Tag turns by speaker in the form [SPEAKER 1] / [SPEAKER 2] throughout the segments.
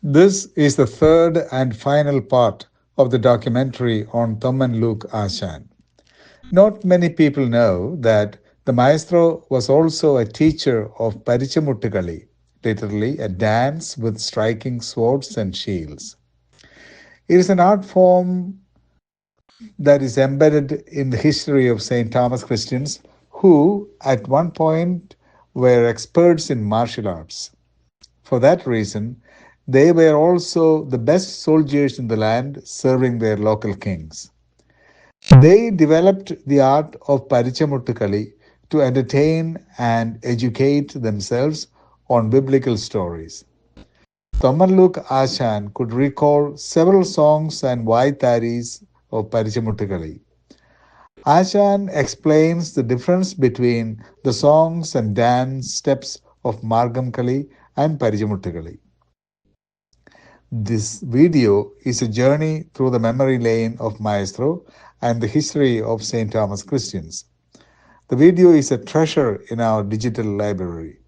[SPEAKER 1] This is the third and final part of the documentary on Thomman Luke Asan. Not many people know that the maestro was also a teacher of Parichamuttukali, literally a dance with striking swords and shields. It is an art form that is embedded in the history of St. Thomas Christians, who at one point were experts in martial arts. For that reason, they were also the best soldiers in the land serving their local kings. They developed the art of Parichamuttukali to entertain and educate themselves on biblical stories. Thomman Luke Asan could recall several songs and Waytharis of Parichamuttukali. Ashan explains the difference between the songs and dance steps of Margamkali and Parijamuttakali. This video is a journey through the memory lane of Maestro and the history of St. Thomas Christians. The video is a treasure in our digital library.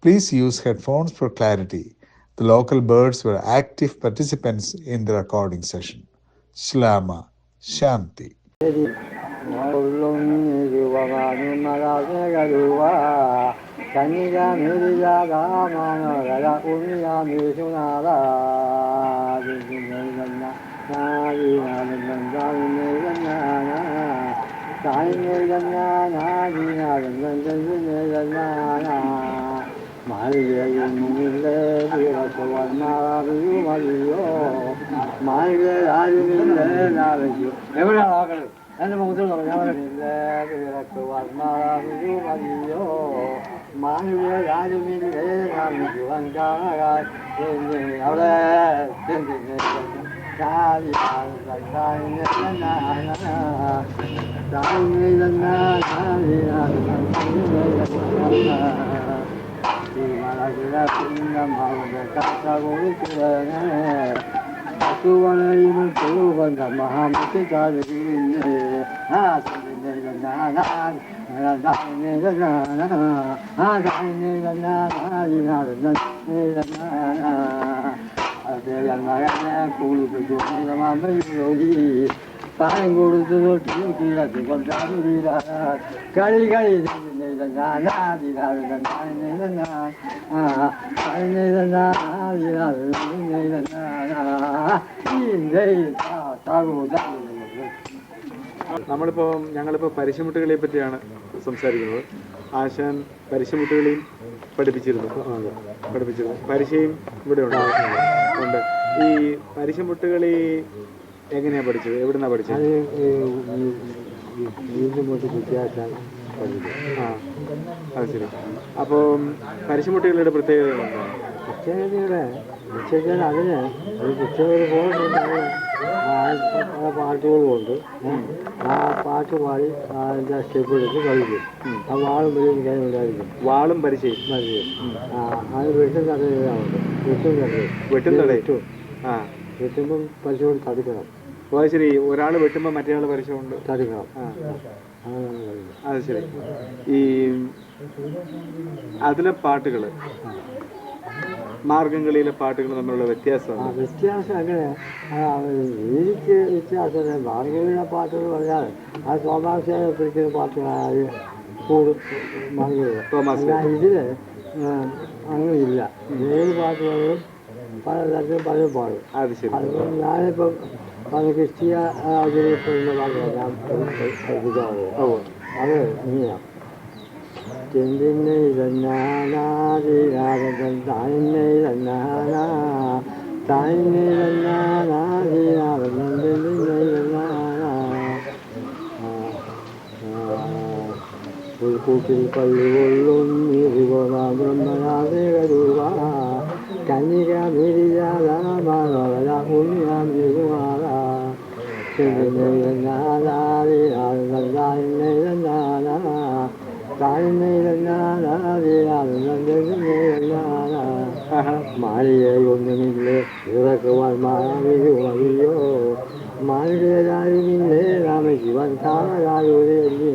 [SPEAKER 1] Please use headphones for clarity. The local birds were active participants in the recording session. Slama, Shanthi.
[SPEAKER 2] ഞങ്ങളിപ്പോൾ പരിശമുട്ടുകളെ പറ്റിയാണ് സംസാരിക്കുന്നത്. ആശാൻ പരിശമുട്ടുകളെയും പഠിപ്പിച്ചിരുന്നു. പരിശയും ഇവിടെ ഉണ്ട്. ഈ പരിശമുട്ടുകളി എങ്ങനെയാണ് പഠിച്ചത്? എവിടുന്നാണ് പഠിച്ചത്? അത് ശരി. അപ്പോൾ പരിശമുട്ടുകളുടെ പ്രത്യേകതകളുണ്ടോ?
[SPEAKER 3] അതിന് ഒരു പ്രത്യേകത പാട്ടുകളുമുണ്ട്. ആ പാട്ട് പാടി അതിൻ്റെ സ്റ്റെപ്പ് എടുത്ത് കളിക്കും. ആ വാളും പരിചയം കയ്യിലുണ്ടായിരിക്കും.
[SPEAKER 2] വാളും പരിചയം
[SPEAKER 3] അത് വെട്ടും തടയുന്നുണ്ട്. വെട്ടുമ്പം പരിചയം തടുക്കണം.
[SPEAKER 2] ശരി. ഒരാൾ വെട്ടുമ്പോൾ മറ്റേ ആൾ പരിചയമുണ്ട്
[SPEAKER 3] തടുക്കണം.
[SPEAKER 2] അത് ശരി. ഈ അതിലെ പാട്ടുകൾ മാർഗംകളിയിലെ പാട്ടുകൾ തമ്മിലുള്ള വ്യത്യാസം
[SPEAKER 3] അങ്ങനെ എനിക്ക് വ്യത്യാസം. മാർഗംകളിയിലെ പാട്ടുകൾ പറഞ്ഞാൽ ആ തോമാസിനെ പിടിക്കുന്ന പാട്ടുകളാണ് ഇതിന് അങ്ങനെയില്ല. ഏത് പാട്ടുകളും പല തരത്തിലും പലരും പാടും. അതുപോലെ ഞാനിപ്പം പല ക്രിസ്തീയ ആചരിക്കുന്ന പാട്ടുകൾ ഞാൻ പഠിപ്പിക്കാറുണ്ട്. അത് ഇങ്ങനെയാണ്. കൂട്ടിൽ പള്ളി കൊള്ളും ബ്രഹ്മനാഥേകരൂപ കന്യക മാളികയൊന്നുമില്ലേ ഇറക്കുവാൻ മാറിയോ മാളികരാരുമില്ലേ രാമശിവൻ താമരായൂരല്ലേ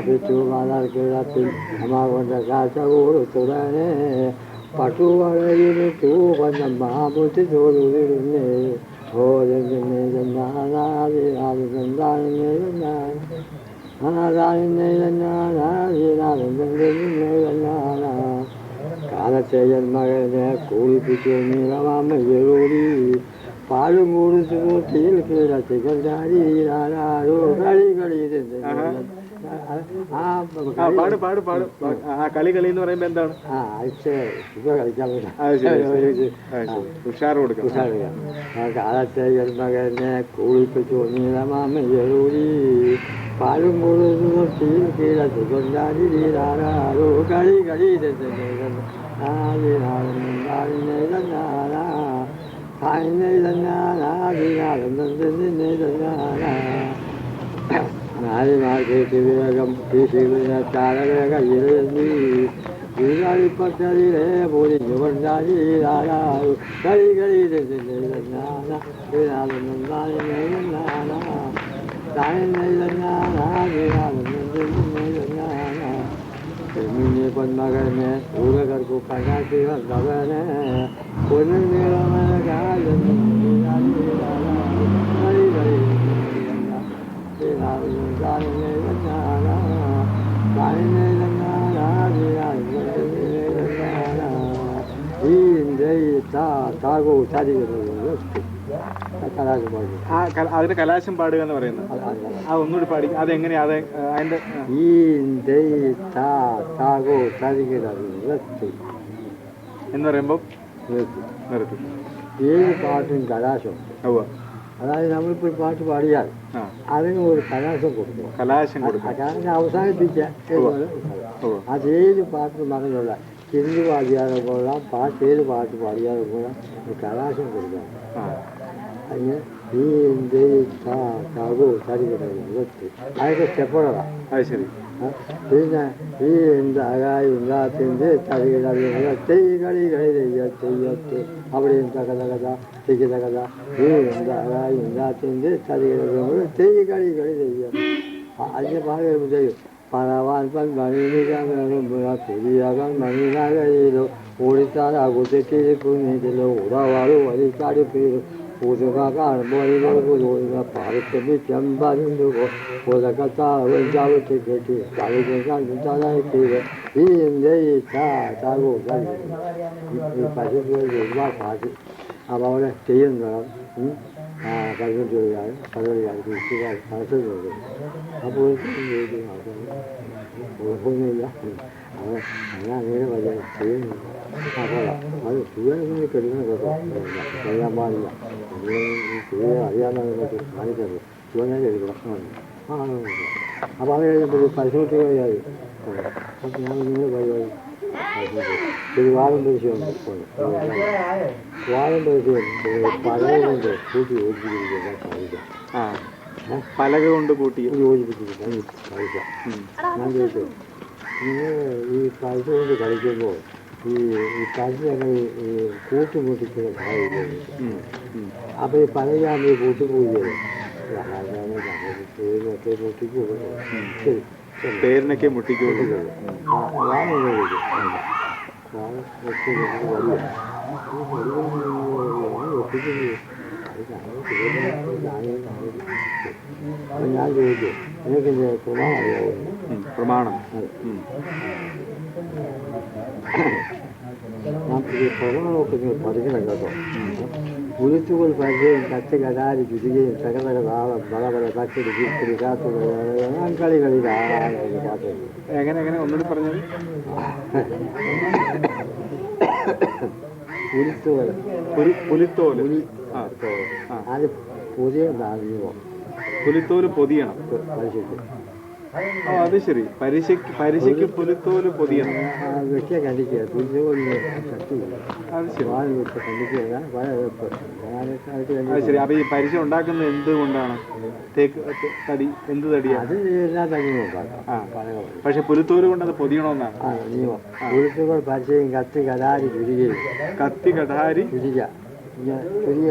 [SPEAKER 3] പിച്ചു മലർ കിഴപ്പിൽ അമ്മ കൊണ്ട് കാഴ്ച കൊടുത്തുടനെ പട്ടുവളയിലിട്ടു പഞ്ഞം മാമുറ്റി തോടുവിടുന്നേ കാലത്തെ ജന്മകനെ കുളിപ്പിച്ചു നീളമാമയൂരി പാലും കൊടുത്തു തീൽ കിടത്തി കണ്ടാരോ കളി കളി
[SPEAKER 2] കളി കളി എന്ന് പറയുമ്പോ എന്താണ്?
[SPEAKER 3] കാലത്തെ ജന്മകനെ കുളിപ്പിച്ചു നീളമാമയൂരി പാലും കൊടുത്തു തീൽ കിടത്തി കണ്ടാരോ കളി കളി നാരിമാർക്കേക്ക് കയ്യിലെത്തി ഈരാളിപ്പത്തലിലെ പൊതിഞ്ഞു കൊണ്ടാരീരാളാറു കളി കളി പെണ്ണിനെ പൊന്മകനെ ഊരകർക്കു കണ്ണാക്കി വന്നവനെ പൊന്നു നീളമന കാലം കളി കളി താകോ ചാരിക്കുന്നത്
[SPEAKER 2] അതിന് കലാശം പാടുക എന്ന് പറയുന്നത് ഒന്നുകൂടി പാടി അതെങ്ങനെയാ? അതിന്റെ എന്ന് പറയുമ്പോ നിർത്തി.
[SPEAKER 3] ഏത് പാട്ടും കലാശമുണ്ട്. അതായത് നമ്മളിപ്പോൾ ഒരു പാട്ട് പാടിയാൽ അതിന് ഒരു കലാശം കൊടുക്കും. കാരണം അവസാനിപ്പിച്ച അതേത് പാട്ട് പറഞ്ഞുള്ള ഹിന്ദി പാടിയാലും കൊള്ളാം, ഏത് പാട്ട് പാടിയാലും കൊള്ളാം, ഒരു കലാശം കൊടുക്കാം. അതിന് ഈ താകോ ചരികിടത്തി അതൊക്കെ സ്റ്റെപ്പുകളാണ്.
[SPEAKER 2] അത് ശരി.
[SPEAKER 3] പിന്നെ ഈ എന്താത്തിന്റെ ചരികിടത്തി കളി കളി തെയ്യത്ത് അവിടെയും തകതകഥ തെയ്യതകഥ ഈ എന്താത്തിന്റെ ചരികിടത്തി തെയ്യ കളി കളി തെയ്യം. അതിന് പാടുമ്പോൾ ചെയ്യും പണവാൻ പുതിയകം മണിനകയിലോ ഓടിത്താലാകു തെറ്റിരിക്കുന്നതിലോ ഉറവാളു വലിക്കാടി പേരും പുതുക കാണുമ്പോൾ പാറത്തിന് ചെമ്പരുണ്ടുകോ പുതകത്താവും ചവിട്ടി കെട്ടി കളിക്ക് കണ്ടു തലയ്ക്കുക ഈ താകോ പശുക്കൾ ഒരുപാട് പാട്ട് അപ്പോൾ അവിടെ ചെയ്യുന്നതാണ്. പതിനെട്ടുകാരും പതിനെട്ടുകാരും മനസ്സിലുണ്ട്. അപ്പോൾ കുഴപ്പമൊന്നുമില്ല. അങ്ങനെ വലിയ ചെയ്യുന്നു. അത് ചൂടൊന്നും കെടുക്കുന്ന കേട്ടോ കഴിയാൻ പാടില്ല. ചൂട് അറിയാമെന്ന് കാണിക്കരുത്. ചൂടനെ എടുക്കണം. അപ്പോൾ അത് കഴിഞ്ഞപ്പോൾ പരിശോധിക്കുകയായി. അപ്പം ഞാൻ നിങ്ങൾ പരിപാടി ഒരു വാദം പരിശോധന വാദം പരിശോധന പലക കൊണ്ട് കൂട്ടി യോജിപ്പിച്ചിരിക്കാൻ സാധിക്കാം.
[SPEAKER 2] പലക കൊണ്ട് കൂട്ടി
[SPEAKER 3] യോജിപ്പിച്ചിരിക്കാൻ സാധിക്കാം. ഞാൻ ചോദിച്ചു, നിങ്ങൾ ഈ പൈസ കൊണ്ട് കളിക്കുമ്പോൾ ഈ പൈസ ഞങ്ങൾ ഈ കൂട്ടുമുട്ടിക്കുന്ന ഭാഗമില്ല. അപ്പോൾ ഈ പലയാകുമ്പോൾ കൂട്ടുകൂടിയത് പേരിനൊക്കെ മുട്ടിക്കുള്ളൂ. ശരി,
[SPEAKER 2] പേരിനൊക്കെ മുട്ടിക്കുള്ളൂ.
[SPEAKER 3] ഞാൻ ചോദിച്ചു, എനിക്ക് പ്രമാണം അറിയാമോ?
[SPEAKER 2] പ്രമാണം
[SPEAKER 3] പ്രമാണമൊക്കെ നിങ്ങൾ പഠിക്കണം കേട്ടോ. ഉരുത്തുകൾ പരിചയം കച്ച കടാരി ചുരുകയും സകലക താളം പല പല തക്കടി ചുരുക്കടി കാത്തുകൾ കളി കളി കാത്തു.
[SPEAKER 2] എങ്ങനെ ഒന്നുകൂടി പറഞ്ഞത്?
[SPEAKER 3] ഉരുത്തുകൾ
[SPEAKER 2] പുലിത്തോല്
[SPEAKER 3] അത് പുതിയ താഴ്ന്നോ
[SPEAKER 2] പുലിത്തോല് പൊതിയണം.
[SPEAKER 3] പരിശീലിക്കും.
[SPEAKER 2] അത് ശരി. പരീക്ഷയ്ക്ക് പുലിത്തോല് പൊതിയണം.
[SPEAKER 3] വെട്ടിയ കണ്ടിക്കുക പുലിത്തോലിന് ശക്തിയില്ല.
[SPEAKER 2] അത് ശരി.
[SPEAKER 3] വാഴ വെച്ച കണ്ടിക്കുക
[SPEAKER 2] അത് ശരി. അപ്പൊ ഈ പരീക്ഷ ഉണ്ടാക്കുന്നത് എന്തുകൊണ്ടാണ്? തേക്ക് തടി, എന്ത് തടിയാണ്?
[SPEAKER 3] അത് എല്ലാ തടിയും ഉണ്ടാക്കാം.
[SPEAKER 2] പക്ഷെ പുലിത്തോല് കൊണ്ട് അത് പൊതിയണമെന്നാണ്
[SPEAKER 3] നിയമം. പുലിത്തുകൾ പരിചയം കത്തി കടാരി ചുരുകയും
[SPEAKER 2] കത്തി കടാരി
[SPEAKER 3] ചുരുക ചുരുക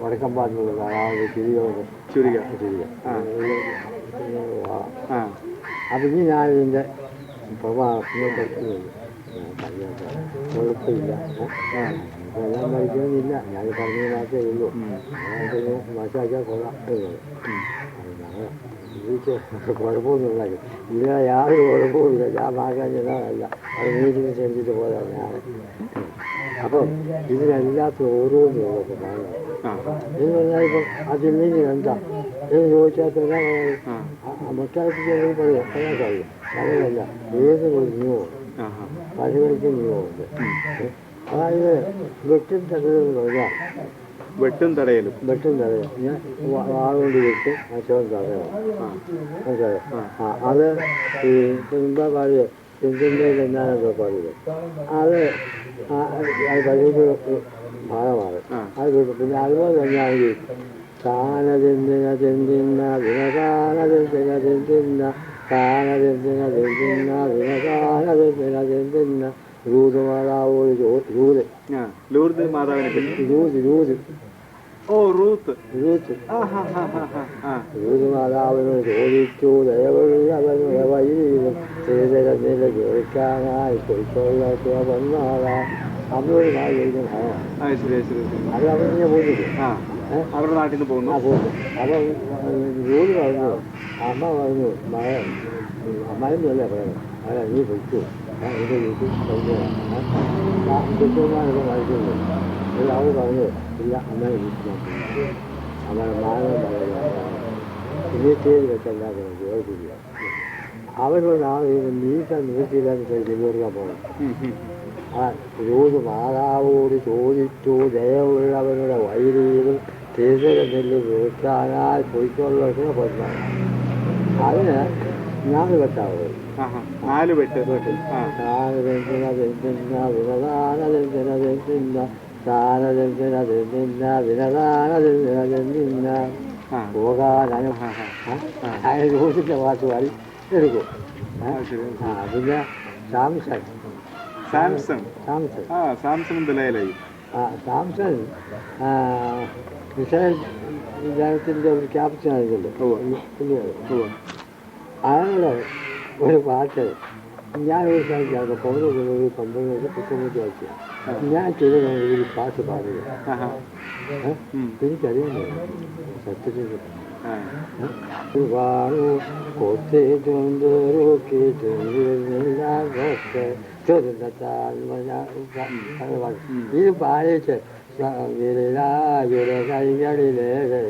[SPEAKER 3] വടക്കം ഭാഗത്തുള്ള ചുരിക അപ്പം ഇനി ഞാനിതിൻ്റെ പ്രഭാവത്തിനെ പഠിക്കുന്നുണ്ട്. കുഴപ്പമില്ല, എല്ലാം പഠിക്കണമെന്നില്ല, ഞാൻ പറഞ്ഞു മാത്രമേ ഉള്ളൂ. മനസ്സിലാക്കിയാൽ കൊള്ളാം. കുഴപ്പമൊന്നുമില്ല, ഇല്ല, യാതൊരു കുഴപ്പമില്ല. ഞാൻ മാറ്റാൻ ചെന്നതല്ല, അത് മീറ്റിംഗ് ചെന്നിട്ട് പോയതാണ് ഞാൻ. അപ്പം ഇതിനെല്ലാത്തും ഓരോന്നിനുള്ളപ്പോൾ കാണുന്നത് എന്ന് പറഞ്ഞാൽ ഇപ്പം അതിൽ മീനിങ് എന്താ എന്ന് ചോദിച്ചാൽ തന്നെ മറ്റാൾക്ക് പറയാം കഴിയും. അങ്ങനെയല്ല, ഏതൊരു നിയമമുണ്ട്, പലവഴിക്കും നിയമമുണ്ട്. അതായത് വെട്ടും തടയലെന്ന് പറഞ്ഞാൽ
[SPEAKER 2] വെട്ടും തടയലും
[SPEAKER 3] ഞാൻ വാളുകൊണ്ട് വെട്ടും, അച്ഛൻ തടയണം. മനസ്സിലായോ? അത് ഈ എന്താ പാടിയത്, എന്തിൻ്റെ എന്നാണെന്നോ പാടിയത്, അത് കഴിവ് ഭാഗമാണ്. അത് പിന്നെ അതുപോലെ തന്നെയാണെങ്കിൽ താനതെന്തിന തെന്തിന്ന വിനതാനതെന്തിന തെന്തിന്ന താനതെന്തിന വിനതാനതെന്തിന തെന്തിന്ന രൂതമാതാവോട്
[SPEAKER 2] ലൂർദ് മാതാവിനെ
[SPEAKER 3] മാതാവിനോട് ചോദിച്ചു, ദയവുള്ളവരുടെ വഴിയിലും ചെയ്തര കേൾക്കാനായി പൊയ്ക്കൊള്ളൊക്കെ വന്നാളാ. അമ്മയോട് നാളെ ചോദിക്കുന്ന ഭാഗമാണ്. അത് അവരിങ്ങനെ പോയിട്ടില്ല,
[SPEAKER 2] അവരുടെ നാട്ടിൽ നിന്ന് പോകുന്നു.
[SPEAKER 3] അപ്പം ജോലി പറഞ്ഞു, അമ്മ പറഞ്ഞു, അമ്മായിന്നല്ലേ പറയണം, അല്ല നീ പൊയ്ക്കോ, എൻ്റെ വീട്ടിൽ പഠിക്കുന്നതൊക്കെ വായിക്കുന്നു. അവർ പറഞ്ഞു, ഇല്ല, അമ്മയെ വീട്ടിൽ അമ്മയുടെ മാനം നിവൃത്തിയിൽ വെച്ചല്ലാതെ ജോലിക്കില്ല. അവരോട് നീക്കാൻ നിവൃത്തിയില്ലാന്ന് തീർക്കാൻ പോകണം. മാതാവോട് ചോദിച്ചു, ദയവുള്ളവരുടെ വൈരിയിലും തിരികെ നെല്ല് വീഴ്ത്താനായി പൊയ്ക്കൊള്ളൊക്കെ പറഞ്ഞാണ്. അതിന് 4 വെട്ടാവ്.
[SPEAKER 2] 4 വെട്ട്.
[SPEAKER 3] പോകാനും ജ്യോതിൻ്റെ വാക്ക് വാരി എടുക്കും. പിന്നെ സാംസൺ ഇസ്രായേൽ ജനത്തിൻ്റെ ഒരു ക്യാപ്റ്റൻ ആയിരുന്നല്ലോ. അയാളുടെ ഒരു പാട്ട് ഞാനൊരു സ്ഥലത്താണ് പൗരങ്ങളൊരു 19 വയസ്സാണ്. ഞാൻ ചില ഒരു പാട്ട് പാടുക എനിക്കറിയാൻ സത്യത്തിൽ കൊത്തേ ഇത് പാലിച്ച് കൈകളിലേറെ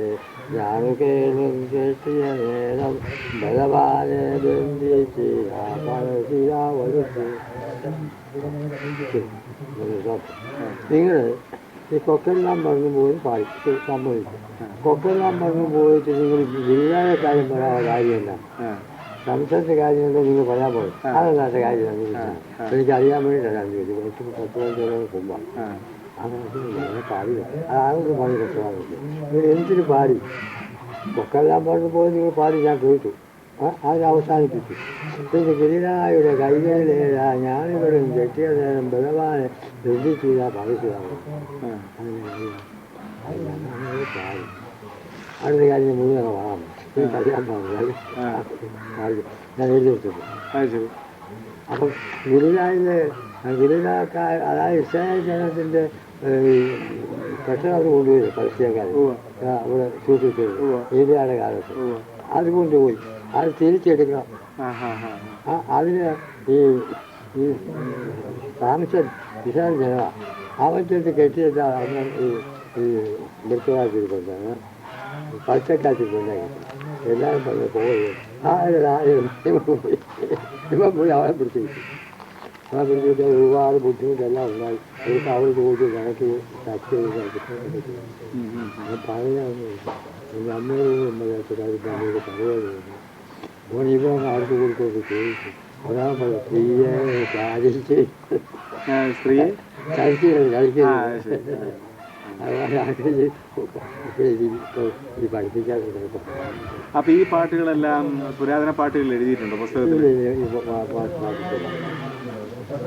[SPEAKER 3] ഞാനു കേളും കെട്ടിയ നേരം ബലവാനെ ബന്ധിച്ച് നിങ്ങൾ ഈ കൊക്കെല്ലാം പറഞ്ഞു പോയി പാടി സമ്മതിക്കും. കൊക്കെല്ലാം പറഞ്ഞു പോയിട്ട് നിങ്ങൾ ജില്ലയുടെ കാര്യം പറയാൻ കാര്യമല്ല, സംസ്ഥാനത്തെ കാര്യമല്ല നിങ്ങൾ പറയാൻ പോകും. അതല്ലാത്ത കാര്യമാണ് എനിക്കറിയാൻ വേണ്ടിയിട്ടാണ് ചോദിച്ചത്. 10-15 മുമ്പാണ് അങ്ങനെ പാടില്ല. അതൊന്നും പാടി കഷ്ടമാകുന്നത് നിങ്ങൾ എന്തിനു പാടി? കൊക്കെല്ലാം പറഞ്ഞു പോയി നിങ്ങൾ പാടി, ഞാൻ കേട്ടു. അത് അവസാനിപ്പിച്ചു. പിന്നെ ഗിരിനായുടെ കൈകളിലേതാ ഞാനിവിടെ കെട്ടിയ നേരം ബലവാനെ ബന്ധിച്ചില്ല പഠിച്ചതാണ്. പാടി അടുത്ത കാര്യം മുഴുവൻ വാങ്ങാം. കഴിയാൻ പാടില്ല, ഞാൻ എഴുതി വെച്ചത്. അപ്പം ഗിരിനാക്കാർ, അതായത് ഇസ്രായേൽ ജനത്തിൻ്റെ പെട്ടെന്ന് കൊണ്ടുപോയി പരസ്യക്കാർ അവിടെ സൂക്ഷിച്ചത് ഏരിയയുടെ കാലത്ത്. അത് കൊണ്ടുപോയി അത് തിരിച്ചെടുക്കണം. അതിന് ഈ താമസൻ ഇസ്രായേൽ ജനമാണ്. അവൻ ചെന്ന് കെട്ടിയിട്ട് അന്ന് ഈ വൃത്തകാത്തിരിക്കൊണ്ടാണ് പച്ചക്കാത്തിരിക്കൊണ്ടായി എല്ലാവരും പറഞ്ഞ് പോയി. ഇവൻ പോയി അവനെ പിടിച്ചിരിക്കും. അവനെ പിടിച്ചിട്ട് ഒരുപാട് ബുദ്ധിമുട്ടെല്ലാം ഉണ്ടായി. അവർക്ക് അവർ ചോദിച്ചു ഞങ്ങൾക്ക് ടച്ച് ചെയ്ത് പറയാനൊന്നും എൻ്റെ അമ്മയോട് കാര്യം പറയുകയാണ്. ഓൻ ഇവൻ ആർക്ക് കൊടുക്കൊക്കെ ചോദിച്ചു. ഒരാൾ പറഞ്ഞു സ്ത്രീയെ ചാരിച്ച് പഠിപ്പിക്കാറുണ്ട്.
[SPEAKER 2] അപ്പൊ ഈ പാട്ടുകളെല്ലാം പുരാതന പാട്ടുകൾ എഴുതിയിട്ടുണ്ടോ പുസ്തകത്തിൽ?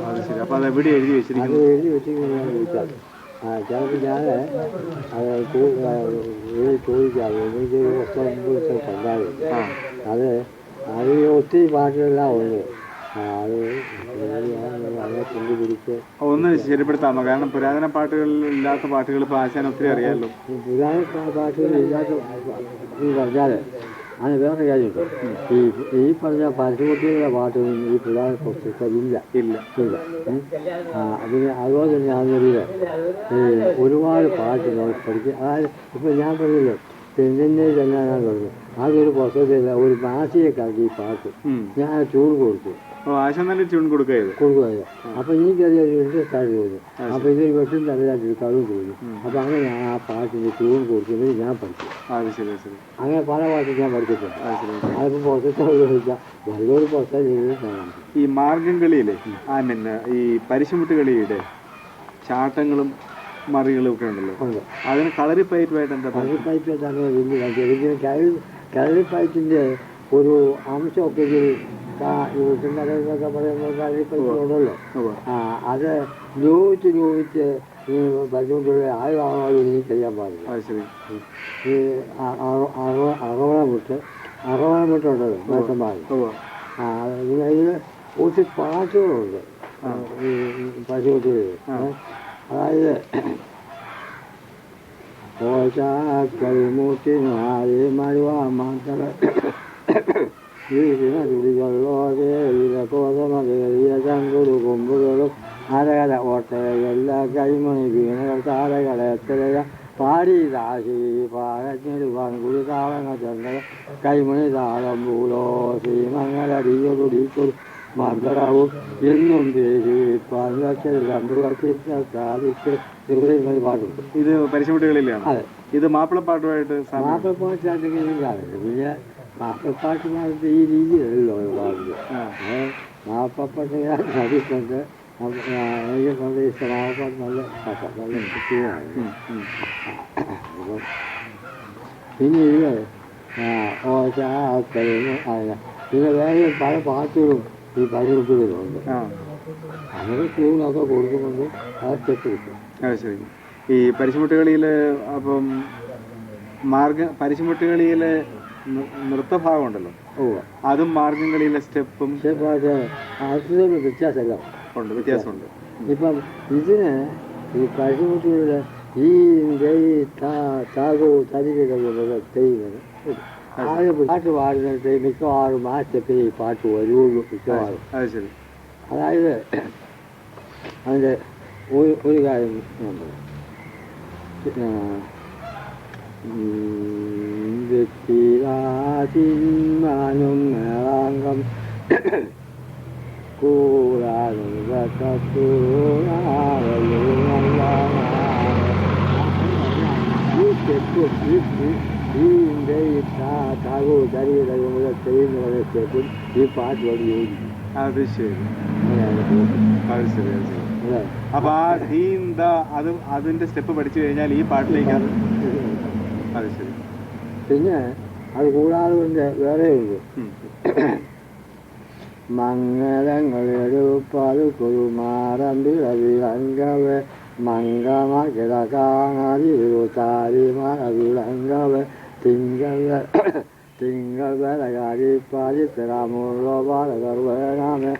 [SPEAKER 2] അത് ശരി. അപ്പൊ അത് എവിടെ എഴുതി വെച്ചിരിക്കുന്നത്?
[SPEAKER 3] എഴുതി വെച്ചിരിക്കുന്നത് ചോദിച്ചാൽ ചിലപ്പോൾ ഞാൻ അത് ചോദിക്കാം എനിക്ക് ദിവസം കണ്ടാലും അത് ഒത്തിരി പാട്ടുകളെല്ലാം ഉണ്ട്. അത് അങ്ങനെ കൊണ്ടുപിടിച്ച്
[SPEAKER 2] ഒന്ന് ശരിപ്പെടുത്താമോ? കാരണം പുരാതന പാട്ടുകളിൽ ഇല്ലാത്ത പാട്ടുകൾ ഇപ്പോൾ ആശാൻ ഒത്തിരി അറിയാമല്ലോ.
[SPEAKER 3] പുരാതന പാട്ടുകൾ ഇല്ലാത്ത പറഞ്ഞാൽ അത് വേറെ കാര്യമുണ്ട്. ഈ പറഞ്ഞ പരസ്യകുട്ടികളുടെ പാട്ടൊന്നും ഈ പുരാതന പുസ്തകത്തിൽ ഇല്ല. അതിന് അതുപോലെ തന്നെ അതിൽ ഒരുപാട് പാട്ട് നമ്മൾ പഠിക്കുക. അതായത് ഇപ്പം ഞാൻ പറഞ്ഞല്ലോ പെണ്ണിൻ്റെ തന്നെ പറഞ്ഞു അതൊരു പുസ്തകത്തില്ല, ഒരു മാസികക്കാർക്ക് ഈ പാട്ട് ഞാൻ ട്യൂൺ കൊടുത്തു.
[SPEAKER 2] ആശാൻ തന്നെ ട്യൂൺ കൊടുക്കുകയത്.
[SPEAKER 3] അപ്പം എനിക്കറിയാം ഇൻട്രസ്റ്റ് ആയിട്ട് തോന്നി. അപ്പം ഇതൊരു വെട്ടും തലയായിട്ട് കളും തോന്നി. അപ്പം അങ്ങനെ ഞാൻ ആ പാട്ടിന് ട്യൂൺ കൊടുക്കുന്നത് ഞാൻ പഠിച്ചു. അങ്ങനെ പല പാട്ടും ഞാൻ പഠിച്ചിട്ടുണ്ട്. അതിപ്പോൾ പുസ്തകത്തോട് നല്ലൊരു പുസ്തകം.
[SPEAKER 2] ഈ മാർഗം കളിയിലെ ഈ പരിശുമുട്ടുകളിയുടെ ചാട്ടങ്ങളും മറികളും ഒക്കെ ഉണ്ടല്ലോ, അതിന് കളരിപ്പയറ്റുമായിട്ട് എന്താ?
[SPEAKER 3] കളരിപ്പയറ്റാണ് വലിയ കളരിപ്പയറ്റിൻ്റെ ഒരു അംശമൊക്കെ എന്നൊക്കെ പറയുമ്പോൾ കളരിപ്പയറ്റുണ്ടല്ലോ. അത് ലോപിച്ച് പരിശുമുട്ടുകളെ ആയുധമാണോ എനിക്കറിയാൻ പാടില്ല. ഈ അറവണമുട്ടുണ്ടല്ലോ മേത്തന്മാർ. ഇതിൽ ഒത്തിരി പാട്ടുകളുണ്ട് ഈ പരിശുമുട്ടുകളിൽ. അതായത് കളിമൂട്ടിനാരി മരുവ മാത്തള ചങ്കുരു കൊമ്പുകളും അരകല ഓട്ടയല്ല കൈമണി വീണകൾ താരകള എത്രയ പാടി ദാശി പാഴഞ്ഞെടുവാൻ കുടി താളങ്ങ ചങ്ങല കൈമണി താളം പൂലോ ശ്രീമംഗലടിയൊടുടിക്കൊരു മന്ത്രവും എന്നും ദേവി പാട്ടുണ്ട്.
[SPEAKER 2] ഇത് പരിശുമുട്ടുകളിലാണ്.
[SPEAKER 3] അതെ,
[SPEAKER 2] ഇത് മാപ്പിളപ്പാട്ടുമായിട്ട്
[SPEAKER 3] മാപ്പിളപ്പാട്ടാണെങ്കിൽ പിന്നെ മാപ്പിളപ്പാട്ടുമായിട്ട് ഈ രീതിയിലല്ലോ പാടുന്നത്. മാപ്പിളപ്പാട്ട് ഞാൻ നടിക്കൊണ്ട് എനിക്ക് നല്ല ഇഷ്ടം. മാപ്പിളപ്പാട്ട് നല്ല പാട്ടാണ്, നല്ല ഇഷ്ടമാണ്. പിന്നെ ഇത് പിന്നെ വേറെ പല പാട്ടുകളും ഈ പരിശുമുട്ടുകളുണ്ട്. അങ്ങനെ ട്യൂണൊക്കെ കൊടുക്കുന്നുണ്ട്. അത് സ്റ്റെപ്പ് കിട്ടും.
[SPEAKER 2] ശരി. ഈ പരിശുമുട്ടുകളിയിൽ അപ്പം പരിശുമുട്ടുകളിയിലെ നൃത്തഭാഗം ഉണ്ടല്ലോ, അതും മാർഗം കളിയിലെ സ്റ്റെപ്പും
[SPEAKER 3] അതിന് വ്യത്യാസമല്ല
[SPEAKER 2] ഉണ്ട്, വ്യത്യാസമുണ്ട്.
[SPEAKER 3] ഇപ്പം ഇതിന് ഈ പരിശുമുട്ടുകളിലെ ഈ താകോ തരിക ചെയ്യുന്നത് ആദ്യം പാട്ട് പാടുന്നിട്ട് മിക്കവാറും ആ സ്റ്റെപ്പിൽ ഈ പാട്ട് വരുള്ളൂ മിക്കവാറും. അതായത് അതിൻ്റെ ഒരു കാര്യം വ്യക്തിരാജിന്മാനും മേളാങ്കം കൂടാനും ഈ സ്റ്റെപ്പ് ഈ താകോ തരിക ചെയ്യുന്ന സ്റ്റെപ്പും ഈ പാട്ട് വഴി യോജിക്കും.
[SPEAKER 2] അത് ശരി. അപ്പൊ ആ അതിന്റെ സ്റ്റെപ്പ് പഠിച്ചു കഴിഞ്ഞാൽ ഈ പാട്ടിലേക്ക് അത് ശരി.
[SPEAKER 3] പിന്നെ അത് കൂടാതെ കൊണ്ട് വേറെ ഉണ്ട്. മംഗളങ്ങളെടുപ്പാത് കുരുമാറമ്പിളവിളങ്കവേ മംഗമ കിടക്കാറിമാറിവിളങ്കവേ തിങ്കൾ വേലകാരിപ്പാതി തിരാമുള്ള പാലകർവേണമേ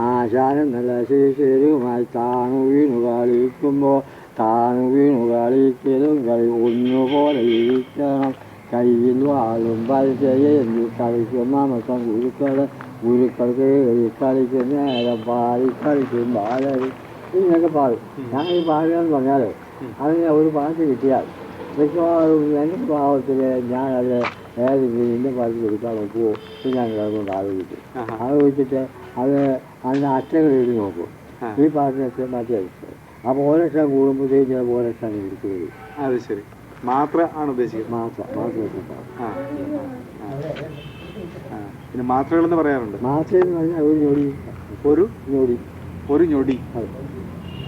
[SPEAKER 3] ആശാനം നല്ല ശിശിരുമായി താണു വീണു കളിക്കുമ്പോൾ താണു വീണു കളിക്കലും കളി ഒന്നുപോലെ ഇരിക്കണം. കയ്യിൽ വാളും പരിചയം കളിക്കുന്ന മൊത്തം ഗുരുക്കൾക്ക് കളിക്കും നേരം പാടി കളിക്കും ബാലരി ഇങ്ങനെയൊക്കെ പാടും. ഞാൻ ഈ പാടുകയെന്ന് പറഞ്ഞാൽ അതിന് ഒരു പാട്ട് കിട്ടിയാൽ മിക്കവാറും എൻ്റെ ഭാവത്തിൽ ഞാനത് ഏത് ഇന്ന പാട്ട് കൊടുക്കാൻ നോക്കുമോ ഞാൻ കിടന്നുകൊണ്ട് ആലോചിക്കും. ആലോചിച്ചിട്ട് അതിൻ്റെ അറ്റങ്ങൾ എഴുതി നോക്കും. ഈ പാട്ടിനൊക്കെ മാറ്റി അടിച്ചത്. അപ്പോൾ ഓരോ കൂടുമ്പോഴത്തേക്കും ചിലപ്പോൾ ഓരോ എടുത്തു വരും.
[SPEAKER 2] അത് ശരി. മാത്ര ആണ് ഉദ്ദേശിക്കുന്നത്.
[SPEAKER 3] മാത്രം
[SPEAKER 2] പിന്നെ മാത്രകളെന്ന് പറയാറുണ്ട്.
[SPEAKER 3] മാത്രം എന്ന് പറഞ്ഞാൽ ഒരു ഞൊടി.
[SPEAKER 2] ഒരു ഞൊടി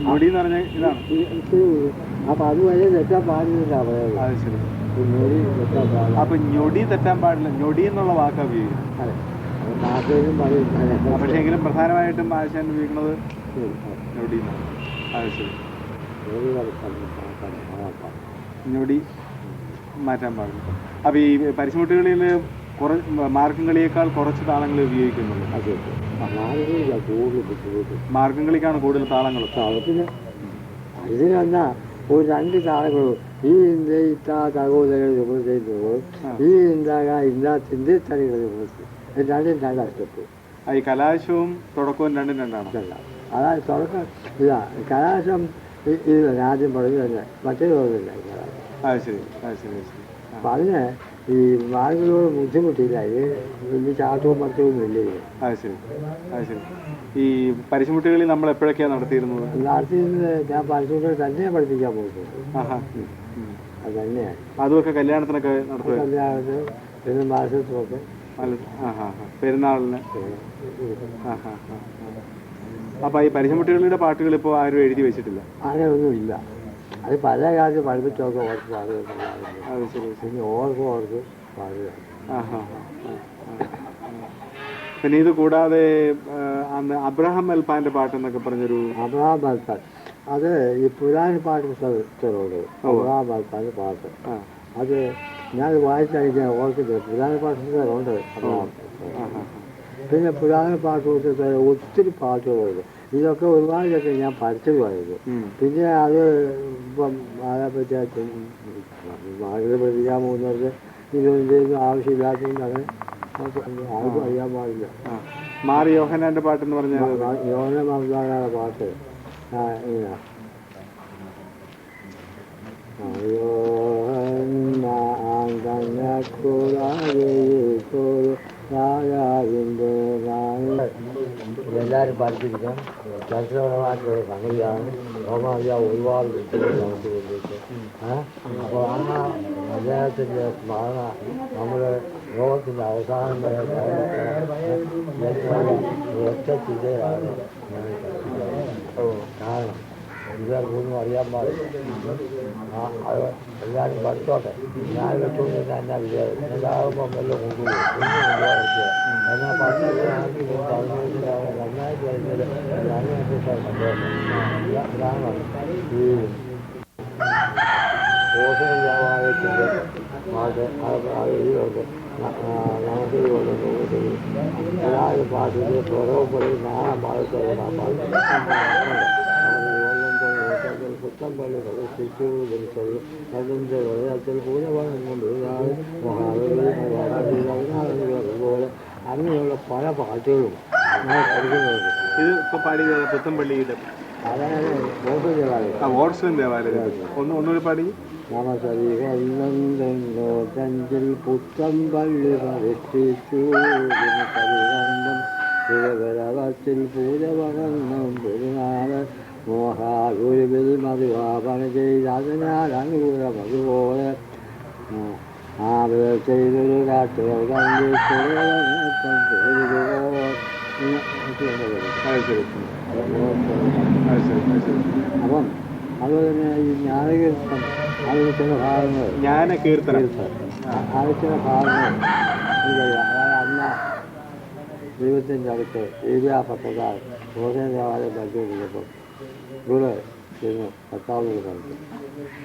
[SPEAKER 2] ഞൊടി എന്ന് പറഞ്ഞാൽ ഇതാണ്.
[SPEAKER 3] അപ്പം അതുവരെ തെറ്റാൻ പാടില്ല പറയുന്നത്.
[SPEAKER 2] അത് ശരി.
[SPEAKER 3] ഞൊടി തെറ്റാൻ പാടില്ല.
[SPEAKER 2] അപ്പം ഞൊടി തെറ്റാൻ പാടില്ല. ഞൊടി എന്നുള്ള വാക്ക് ഉപയോഗിക്കും.
[SPEAKER 3] അതെ, മാത്രം പറയും.
[SPEAKER 2] പക്ഷേ എങ്കിലും പ്രധാനമായിട്ടും ആശാൻ ഉപയോഗിക്കുന്നത് ഞൊടി. അത് ശരി. ഞൊടി മാറ്റാൻ പാടില്ല. അപ്പോൾ ഈ പരിശുമുട്ടുകളിൽ മാർഗം കളിയേക്കാൾ കുറച്ച് താളങ്ങൾ ഉപയോഗിക്കുന്നുള്ളൂ.
[SPEAKER 3] അതെ, കൂടുതൽ ബുദ്ധിമുട്ട്.
[SPEAKER 2] മാർഗം കളിക്കാണ് കൂടുതൽ താളങ്ങൾ.
[SPEAKER 3] താളത്തിന് ഇതിന് വന്നാൽ ഒരു 2 താളങ്ങളും ഈ ഇന്ത്യ ഇത്താ തകോദരകൾ ചെയ്യുമ്പോൾ ഈ ഇന്താക ഇന്നാ ചിന്തി തടികൾ രണ്ടും 2 സ്റ്റെപ്പ്.
[SPEAKER 2] ഈ കലാശവും തുടക്കവും രണ്ടും രണ്ടാണ്.
[SPEAKER 3] അതായത് തുടക്കം ഇതാ കലാശം ഇത് ആദ്യം പറഞ്ഞു തന്നെ മറ്റേത് പറഞ്ഞില്ല കലാശം.
[SPEAKER 2] അത് ശരി, അത് ശരി, അത് ശരി.
[SPEAKER 3] അപ്പം അതിന് ഈ മാർഗങ്ങളോട് ബുദ്ധിമുട്ടില്ല. ഇത് വലിയ ചാട്ടവും മറ്റവും ഇല്ല.
[SPEAKER 2] അത് ശരി, അത് ശരി. ഈ പരിശുമുട്ടുകളിൽ നമ്മൾ എപ്പോഴൊക്കെയാണ് നടത്തിയിരുന്നത്?
[SPEAKER 3] ഞാൻ പരിശുമുട്ടുകൾ തന്നെയാണ് പഠിപ്പിക്കാൻ പോയിട്ടുണ്ട്. അത് തന്നെയാണ്.
[SPEAKER 2] അതുമൊക്കെ കല്യാണത്തിനൊക്കെ നടത്തുക?
[SPEAKER 3] കല്യാണത്തിന് പിന്നെ മാസത്തിനൊക്കെ
[SPEAKER 2] പെരുന്നാളിന്. അപ്പം ഈ പരിശുമുട്ടുകളുടെ പാട്ടുകൾ ഇപ്പോൾ ആരും എഴുതി വെച്ചിട്ടില്ല?
[SPEAKER 3] അങ്ങനെയൊന്നുമില്ല. അത് പല കാലത്ത് പഠിപ്പിച്ചൊക്കെ ഓർക്ക് പാടുക.
[SPEAKER 2] അത് ശരി.
[SPEAKER 3] പിന്നെ ഓർക്ക് പാടുക.
[SPEAKER 2] പിന്നെ ഇത് കൂടാതെ അന്ന് അബ്രഹാം മൽപ്പാന്റെ പാട്ടെന്നൊക്കെ പറഞ്ഞൊരു
[SPEAKER 3] അബ്രഹാം മൽപ്പാൻ, അത് ഈ പുരാണ പാട്ട് പുസ്തകത്തിലുണ്ട്. അബ്രഹാം മൽപ്പാന്റെ പാട്ട് അത് ഞാൻ വായിച്ചയക്കാൻ ഓർക്കുന്നത്. പുരാണ പാട്ട് പുസ്തകമുണ്ട് അബ്രഹാം. പിന്നെ പുരാണ പാട്ട് പുസ്തകത്തിൽ ഒത്തിരി പാട്ടുകളുണ്ട്. ഇതൊക്കെ ഒരുപാടൊക്കെ ഞാൻ പഠിച്ചതുമായിരുന്നു. പിന്നെ അത് ഇപ്പം അതേപ്പറ്റി മകളെ പഠിപ്പിക്കാൻ പോകുന്നവർക്ക് ഇതൊന്നും ആവശ്യമില്ലാത്തതുകൊണ്ട് അങ്ങനെ ആർക്കും അറിയാൻ പാടില്ല.
[SPEAKER 2] മാറി യോഹന്നാന്റെ പാട്ടെന്ന് പറഞ്ഞാൽ
[SPEAKER 3] യോഹന്നാൻ മാതാവിന്റെ പാട്ട് ഇങ്ങനെ എല്ലാവരും പഠിപ്പിക്കാം. ചരിത്രപരമായിട്ടുള്ള സംഗതിയാണ്. റോമാവിയ ഒരുപാട് നമുക്ക് വേണ്ടിയിട്ട്. അപ്പോൾ ആ അദ്ദേഹത്തിൻ്റെ സ്മരണ നമ്മുടെ ലോകത്തിൻ്റെ അവസാനം വരെ ഒറ്റ ചിന്തയാണ്. കാരണം ഇവർക്കൊന്നും അറിയാൻ പാടില്ല. അത് എല്ലാവരും പഠിച്ചോട്ടെ. ഞാൻ വെച്ചുകൊണ്ട് എന്നാ വിചാരിച്ചു എല്ലാവർക്കും വല്ലതും കൊണ്ടുപോകും. ഒന്നും കൊണ്ടുപോകാൻ എന്നാൽ നന്നായിട്ട് വരുന്നത് ഇതാണ് ഈ പോഷക വ്യാപാരത്തിൻ്റെ പാട്ട്. അത് ഇതിലുണ്ട്. നമുക്ക് എല്ലാവരും പാട്ടിൽ പ്രയോഗപ്പെടുത്തി നാളെ പാടത്തോടെ ആ പാട്ട് പുത്തമ്പള്ളി പ്രദർശിച്ചു ജനിച്ചത് അതിൻ്റെ ഹൃദയത്തിൽ പൂജപാഠം കൊണ്ട് അതുപോലെ അങ്ങനെയുള്ള പല പാട്ടുകളും ഞാൻ പഠിക്കുന്നുണ്ട്.
[SPEAKER 2] ഇത് ഇപ്പോൾ പാടിയത് പുത്തമ്പള്ളിയുടെ
[SPEAKER 3] അതായത് ഓർസൻ ദേവാലയം.
[SPEAKER 2] ഓർസൻ ദേവാലയം ഒന്നുകൂടി പാടി.
[SPEAKER 3] നമസരിഹോ തഞ്ചിൽ പുത്തമ്പള്ളി പ്രദർശിച്ചു തിരുവരവത്തിൽ പൂജ പകർന്നും പെരുന്നാൾ മോഹാഗുരുവിൽ മധുവാപന ചെയ്തതിനാൽ അനുകൂലം അതുപോലെ ചെയ്തൊരു കാറ്റ് അപ്പം അതുപോലെ തന്നെ ഈ ജ്ഞാനകീർത്തനം അതിന് ചില ഭാഗങ്ങൾ
[SPEAKER 2] ജ്ഞാനകീർത്തനം
[SPEAKER 3] അതിന് ചില ഭാഗങ്ങൾ അതായത് അന്ന ദൈവത്തിൻ്റെ അടുത്ത് ഏരിയാപെട്ടതാൽ ഓരോ ദേവാലയം പഠിച്ചുകൊണ്ടിരുന്നപ്പോൾ ഇവിടെ ചെന്ന് കർത്താവിനോട് പറഞ്ഞു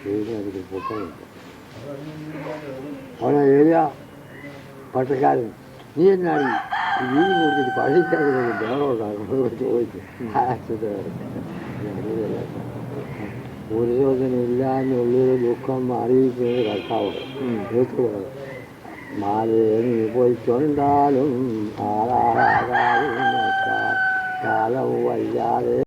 [SPEAKER 3] ദൈവത്തിന് എനിക്ക് പൊട്ടനുണ്ട്. അവിടെ ഏരിയ പട്ടക്കാരൻ നീ എന്നാണ് വീട് കൊടുത്തിട്ട് പഠിക്കാതെ ബഹളമുണ്ടാകും ചോദിച്ചു. ഒരു ദിവസം ഇല്ല എന്നുള്ളൊരു ദുഃഖം അറിയിക്കുന്നത് കർത്താവുണ്ട്. ദൈവത്തോട് മാലേനി പോയിക്കൊണ്ടാലും ആരാകാലും കാലം വയ്യാതെ